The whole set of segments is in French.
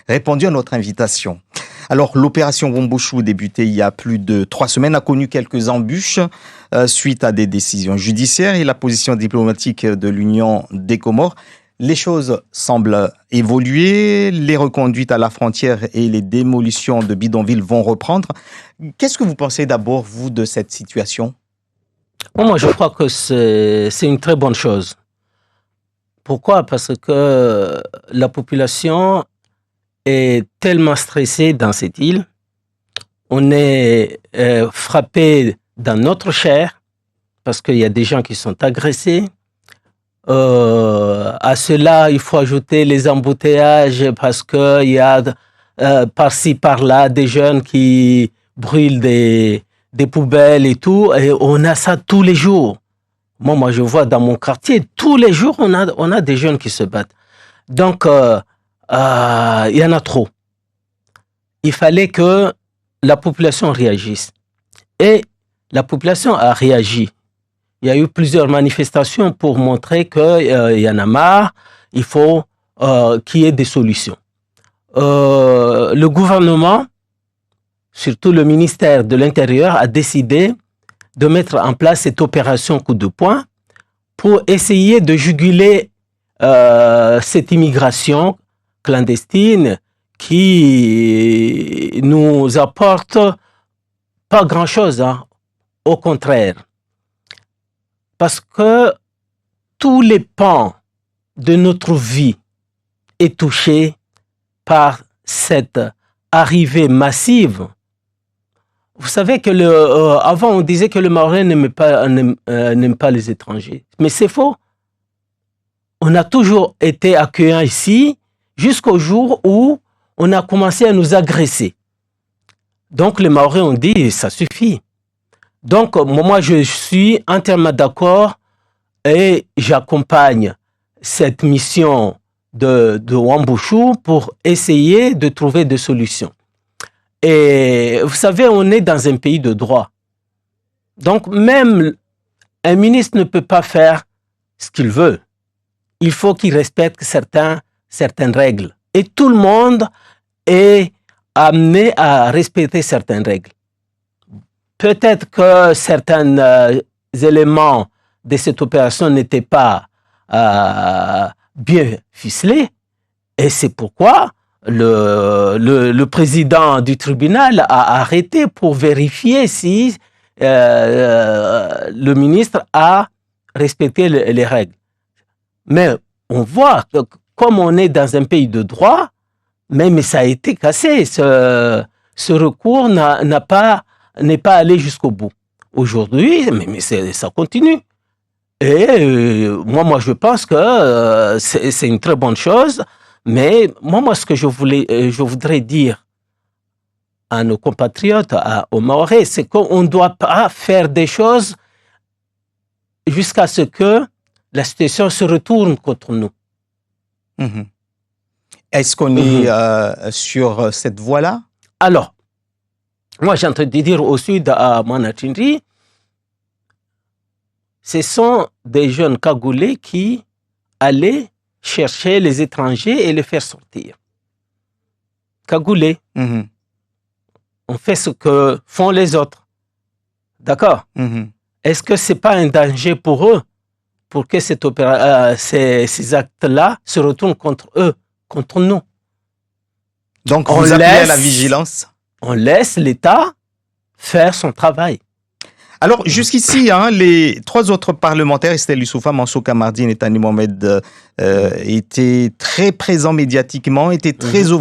répondu à notre invitation. Alors, l'opération Wombushu, débutée il y a plus de 3 semaines, a connu quelques embûches suite à des décisions judiciaires et la position diplomatique de l'Union des Comores. Les choses semblent évoluer, les reconduites à la frontière et les démolitions de bidonvilles vont reprendre. Qu'est-ce que vous pensez d'abord, vous, de cette situation ? Moi, je crois que c'est une très bonne chose. Pourquoi ? Parce que la population est tellement stressée dans cette île. On est frappé dans notre chair parce qu'il y a des gens qui sont agressés. À cela, il faut ajouter les embouteillages parce qu'il y a par-ci, par-là des jeunes qui brûlent des poubelles et tout. Et on a ça tous les jours. Moi, je vois dans mon quartier, tous les jours, on a des jeunes qui se battent. Donc, il y en a trop. Il fallait que la population réagisse. Et la population a réagi. Il y a eu plusieurs manifestations pour montrer qu'il y en a marre, il faut qu'il y ait des solutions. Le gouvernement, surtout le ministère de l'Intérieur, a décidé de mettre en place cette opération coup de poing pour essayer de juguler cette immigration clandestine qui nous apporte pas grand-chose, hein. Au contraire. Parce que tous les pans de notre vie est touché par cette arrivée massive. Vous savez que avant on disait que le Mahorais n'aime pas les étrangers, mais c'est faux. On a toujours été accueillants ici jusqu'au jour où on a commencé à nous agresser. Donc les Mahorais ont dit ça suffit. Donc moi je suis entièrement d'accord et j'accompagne cette mission de Wombushu pour essayer de trouver des solutions. Et vous savez, on est dans un pays de droit. Donc même un ministre ne peut pas faire ce qu'il veut. Il faut qu'il respecte certaines règles. Et tout le monde est amené à respecter certaines règles. Peut-être que certains éléments de cette opération n'étaient pas bien ficelés. Et c'est pourquoi le président du tribunal a arrêté pour vérifier si le ministre a respecté les règles. Mais on voit que comme on est dans un pays de droit, mais ça a été cassé. Ce recours n'est pas allé jusqu'au bout. Aujourd'hui, mais ça continue. Et moi, je pense que c'est une très bonne chose. Mais moi, ce que je voudrais dire à nos compatriotes, aux Mahorais, c'est qu'on ne doit pas faire des choses jusqu'à ce que la situation se retourne contre nous. Mm-hmm. Est-ce qu'on est sur cette voie-là? Alors, moi, j'ai entendu dire au sud, à Manachindri, ce sont des jeunes cagoulés qui allaient chercher les étrangers et les faire sortir. Cagoulés. Mm-hmm. On fait ce que font les autres. D'accord? Mm-hmm. Est-ce que ce n'est pas un danger pour eux, pour que ces actes-là se retournent contre eux, contre nous? Donc, vous appelez à la vigilance? On laisse l'État faire son travail. Alors, jusqu'ici, les 3 autres parlementaires, Estelle Youssoupha, Mansour Kamardine et Tani Mohamed, étaient très présents médiatiquement, étaient très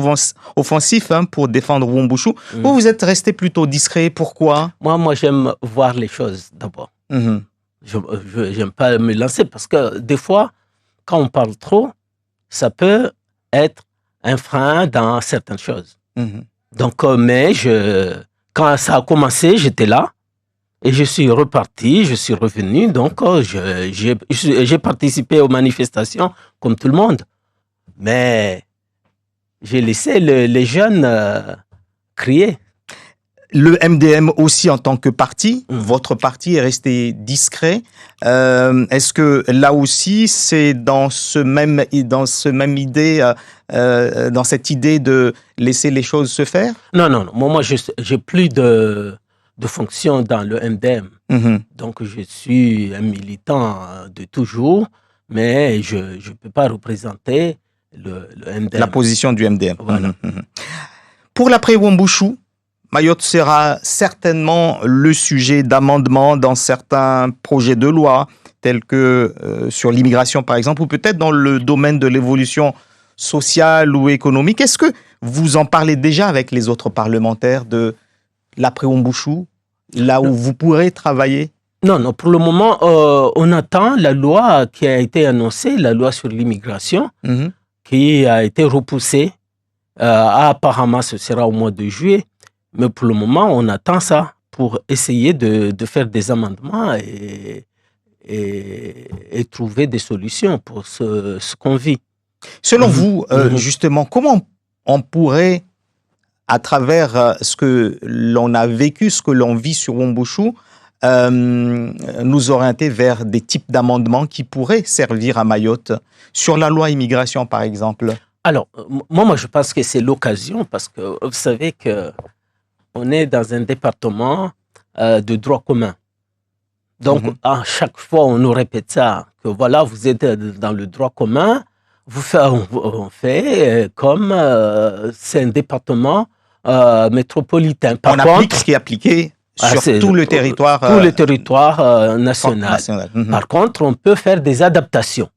offensifs pour défendre Wombushu. Vous êtes resté plutôt discret. Pourquoi? Moi, j'aime voir les choses d'abord. Je n'aime pas me lancer parce que des fois, quand on parle trop, ça peut être un frein dans certaines choses. Donc, quand ça a commencé, j'étais là. Et je suis reparti, je suis revenu, donc j'ai participé aux manifestations comme tout le monde. Mais j'ai laissé les jeunes crier. Le MDM aussi en tant que parti, votre parti est resté discret. Est-ce que là aussi c'est dans cette idée de laisser les choses se faire? Non. Moi, j'ai plus de fonction dans le MDM. Donc, je suis un militant de toujours, mais je ne peux pas représenter le MDM. La position du MDM. Voilà. Pour l'après-Wuambushu, Mayotte sera certainement le sujet d'amendements dans certains projets de loi, tels que sur l'immigration par exemple, ou peut-être dans le domaine de l'évolution sociale ou économique. Est-ce que vous en parlez déjà avec les autres parlementaires de l'après-Wuambushu, là où vous pourrez travailler? Non, pour le moment, on attend la loi qui a été annoncée, la loi sur l'immigration, qui a été repoussée. Apparemment, ce sera au mois de juillet. Mais pour le moment, on attend ça pour essayer de faire des amendements et trouver des solutions pour ce qu'on vit. Selon vous, justement, comment on pourrait, à travers ce que l'on a vécu, ce que l'on vit sur Wuambushu, nous orienter vers des types d'amendements qui pourraient servir à Mayotte, sur la loi immigration par exemple? Alors, moi, je pense que c'est l'occasion, parce que vous savez que on est dans un département de droit commun. Donc, à chaque fois, on nous répète ça, que voilà, vous êtes dans le droit commun, on fait comme c'est un département métropolitain. On applique ce qui est appliqué sur tout le territoire. Tout le territoire national. Par contre, on peut faire des adaptations.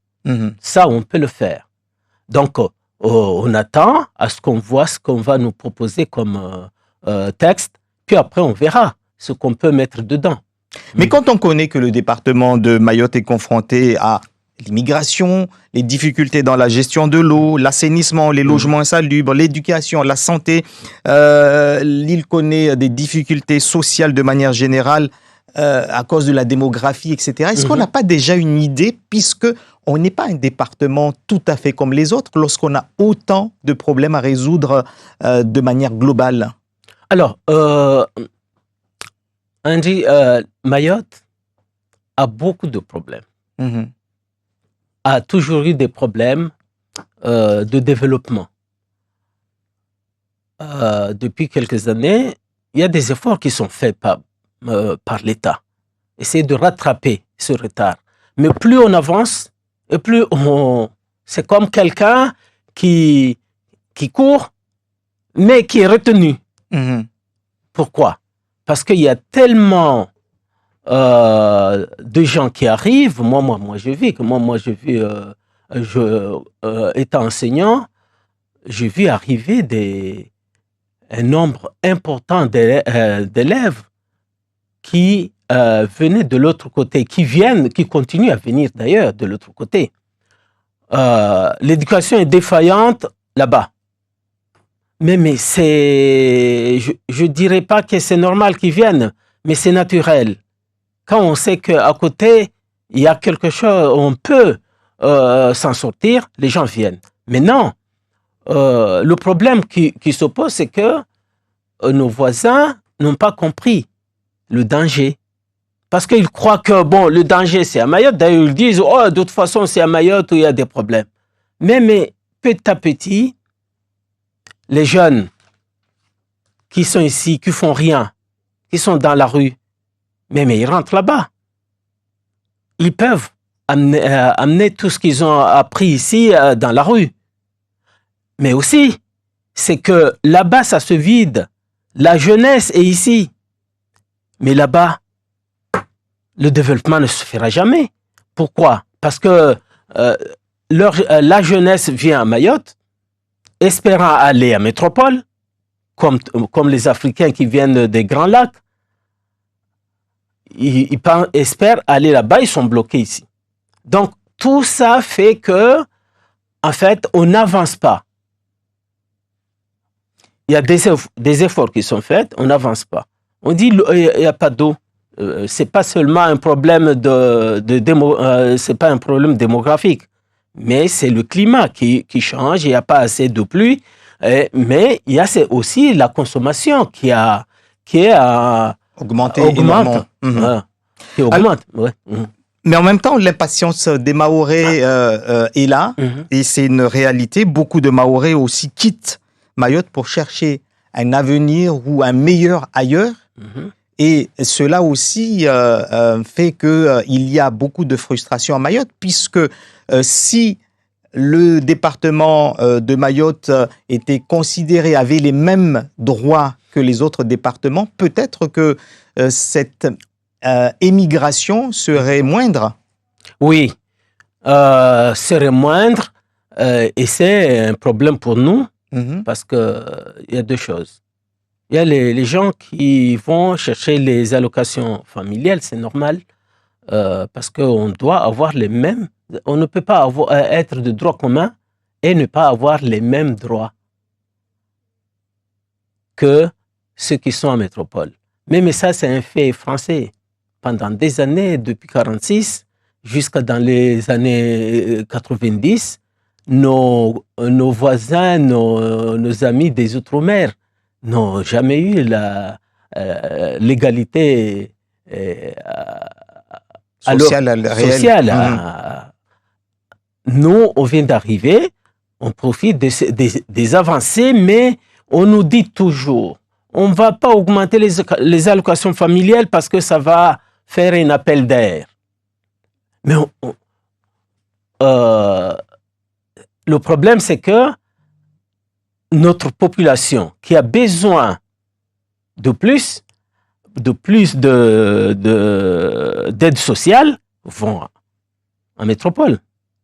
Ça, on peut le faire. Donc, on attend à ce qu'on voit ce qu'on va nous proposer comme texte, puis après on verra ce qu'on peut mettre dedans. Mais quand on connaît que le département de Mayotte est confronté à l'immigration, les difficultés dans la gestion de l'eau, l'assainissement, les logements insalubres, l'éducation, la santé, l'île connaît des difficultés sociales de manière générale à cause de la démographie, etc. Est-ce qu'on n'a pas déjà une idée, puisque on n'est pas un département tout à fait comme les autres, lorsqu'on a autant de problèmes à résoudre de manière globale? Alors, Henri, Mayotte a beaucoup de problèmes. A toujours eu des problèmes de développement. Depuis quelques années, il y a des efforts qui sont faits par l'État. Essayer de rattraper ce retard. Mais plus on avance, et plus c'est comme quelqu'un qui court, mais qui est retenu. Pourquoi? Parce qu'il y a tellement de gens qui arrivent. Moi, je vis. Étant enseignant, j'ai vu arriver un nombre important d'élèves qui venaient de l'autre côté, qui continuent à venir d'ailleurs de l'autre côté. L'éducation est défaillante là-bas. Mais je dirais pas que c'est normal qu'ils viennent, mais c'est naturel. Quand on sait qu'à côté, il y a quelque chose, on peut s'en sortir, les gens viennent. Mais non, le problème qui se pose, c'est que nos voisins n'ont pas compris le danger. Parce qu'ils croient que, le danger, c'est à Mayotte. D'ailleurs, ils disent, de toute façon, c'est à Mayotte où il y a des problèmes. Mais petit à petit, les jeunes qui sont ici, qui font rien, qui sont dans la rue, mais ils rentrent là-bas. Ils peuvent amener tout ce qu'ils ont appris ici dans la rue. Mais aussi, c'est que là-bas, ça se vide. La jeunesse est ici. Mais là-bas, le développement ne se fera jamais. Pourquoi? Parce que la jeunesse vient à Mayotte, espérant aller à métropole, comme les Africains qui viennent des Grands Lacs. Ils espèrent aller là-bas, ils sont bloqués ici. Donc, tout ça fait que, en fait, on n'avance pas. Il y a des efforts qui sont faits, on n'avance pas. On dit il n'y a pas d'eau. C'est pas seulement un problème c'est pas un problème démographique, mais c'est le climat qui change. Il n'y a pas assez de pluie, mais il y a aussi la consommation qui a qui est Augmenter augmente. énormément. Qui augmente, ouais. Mais en même temps, l'impatience des Mahorais est là, et c'est une réalité. Beaucoup de Mahorais aussi quittent Mayotte pour chercher un avenir ou un meilleur ailleurs. Et cela aussi fait qu'il y a beaucoup de frustration à Mayotte, puisque si le département de Mayotte était considéré, avait les mêmes droits que les autres départements, peut-être que cette émigration serait moindre. Oui, serait moindre et c'est un problème pour nous parce qu'il y a deux choses. Il y a les gens qui vont chercher les allocations familiales, c'est normal, parce qu'on doit avoir les mêmes. On ne peut pas être de droit commun et ne pas avoir les mêmes droits que ceux qui sont en métropole. Mais ça, c'est un fait français. Pendant des années, depuis 1946 jusqu'à dans les années 90, nos voisins, nos amis des Outre-mer n'ont jamais eu l'égalité sociale. Nous, on vient d'arriver, on profite des avancées, mais on nous dit toujours, on ne va pas augmenter les allocations familiales parce que ça va faire un appel d'air. Mais le problème, c'est que notre population qui a besoin de plus d'aide sociale vont en métropole.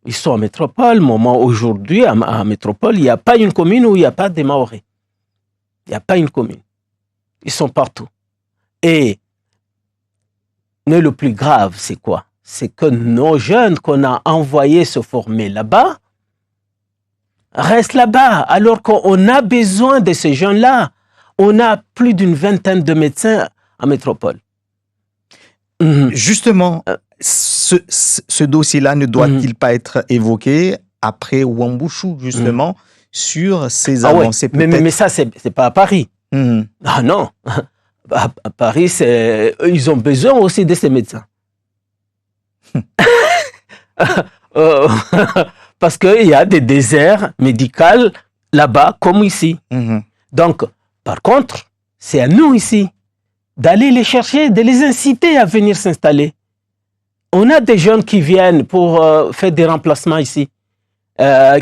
Ils sont en métropole. Aujourd'hui, à métropole, il n'y a pas une commune où il n'y a pas des Mahorais. Il n'y a pas une commune. Ils sont partout. Et le plus grave, c'est quoi? C'est que nos jeunes qu'on a envoyés se former là-bas restent là-bas, alors qu'on a besoin de ces jeunes-là. On a plus d'une vingtaine de médecins en métropole. Justement, ce dossier-là ne doit-il pas être évoqué après Wambushu, justement, sur ces avancées peut-être? Mais ça, c'est pas à Paris. Ah non. À Paris, ils ont besoin aussi de ces médecins. Parce qu'il y a des déserts médicaux là-bas comme ici. Donc, par contre, c'est à nous ici d'aller les chercher, de les inciter à venir s'installer. On a des jeunes qui viennent pour faire des remplacements ici,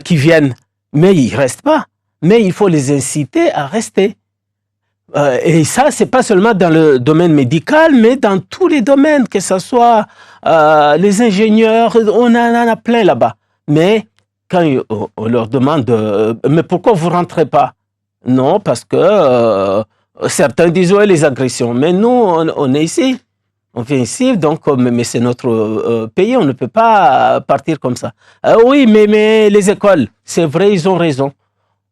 qui viennent, mais ils ne restent pas. Mais il faut les inciter à rester. Et ça, c'est pas seulement dans le domaine médical, mais dans tous les domaines, que ce soit les ingénieurs, on en a plein là-bas. Mais quand on leur demande, mais pourquoi vous rentrez pas? Non, parce que certains disent ouais, les agressions. Mais nous, on est ici. On vient ici, donc, mais c'est notre pays, on ne peut pas partir comme ça. Oui, mais les écoles, c'est vrai, ils ont raison.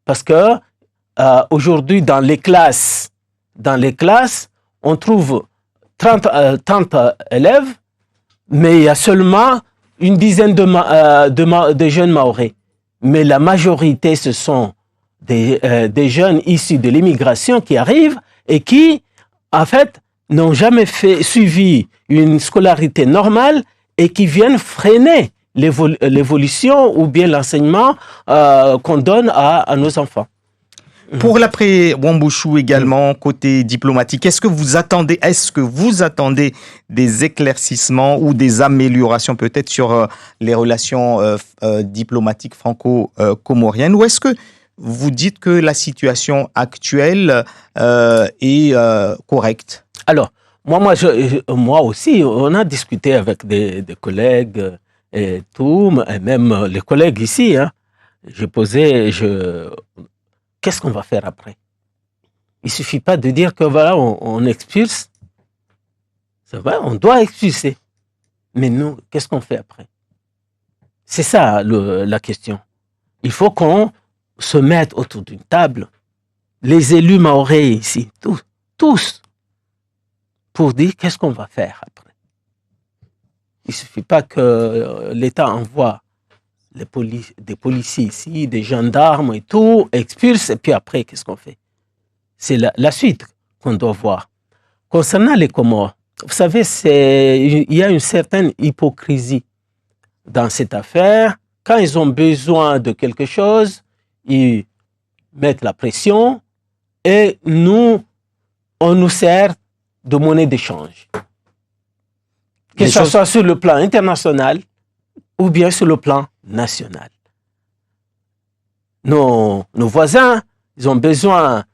Parce que aujourd'hui, dans les classes, on trouve 30 élèves, mais il y a seulement une dizaine de jeunes Mahorais. Mais la majorité, ce sont des jeunes issus de l'immigration qui arrivent et qui, en fait, n'ont jamais suivi une scolarité normale et qui viennent freiner l'évolution ou bien l'enseignement qu'on donne à nos enfants. Pour l'après Wambushu également, côté diplomatique, est-ce que vous attendez des éclaircissements ou des améliorations peut-être sur les relations diplomatiques franco-comoriennes, ou est-ce que vous dites que la situation actuelle est correcte? Alors, moi aussi, on a discuté avec des collègues et tout, et même les collègues ici. J'ai posé, qu'est-ce qu'on va faire après? Il ne suffit pas de dire que voilà, on expulse. C'est vrai, on doit expulser. Mais nous, qu'est-ce qu'on fait après? C'est ça la question. Il faut qu'on se mette autour d'une table, les élus mahorais ici, tous, pour dire qu'est-ce qu'on va faire après. Il ne suffit pas que l'État envoie des policiers ici, des gendarmes et tout, expulse, et puis après, qu'est-ce qu'on fait? C'est la suite qu'on doit voir. Concernant les Comores, vous savez, il y a une certaine hypocrisie dans cette affaire. Quand ils ont besoin de quelque chose, ils mettent la pression et nous, on nous sert de monnaie d'échange. Que ce soit sur le plan international ou bien sur le plan national. Nos voisins, ils ont besoin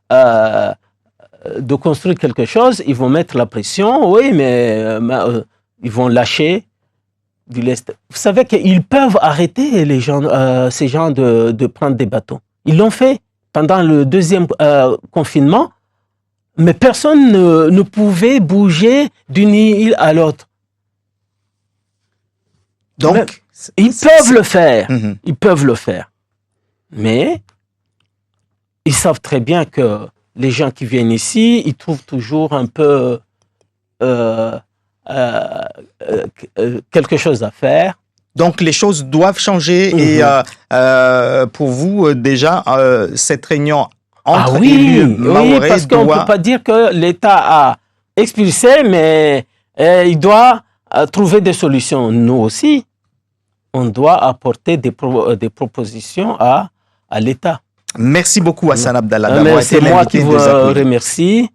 de construire quelque chose, ils vont mettre la pression, oui, mais ils vont lâcher du lest. Vous savez qu'ils peuvent arrêter ces gens de prendre des bateaux. Ils l'ont fait pendant le deuxième confinement, mais personne ne pouvait bouger d'une île à l'autre. Donc, ils peuvent le faire. Ils peuvent le faire. Mais ils savent très bien que les gens qui viennent ici, ils trouvent toujours un peu quelque chose à faire. Donc, les choses doivent changer. Et pour vous, déjà, cette réunion entre élus mahorais oui, parce qu'on ne peut pas dire que l'État a expulsé, mais il doit trouver des solutions. Nous aussi, on doit apporter des propositions à l'État. Merci beaucoup, Hassan Abdallah, d'avoir été c'est moi qui l'invité vous de Zapoui. remercie.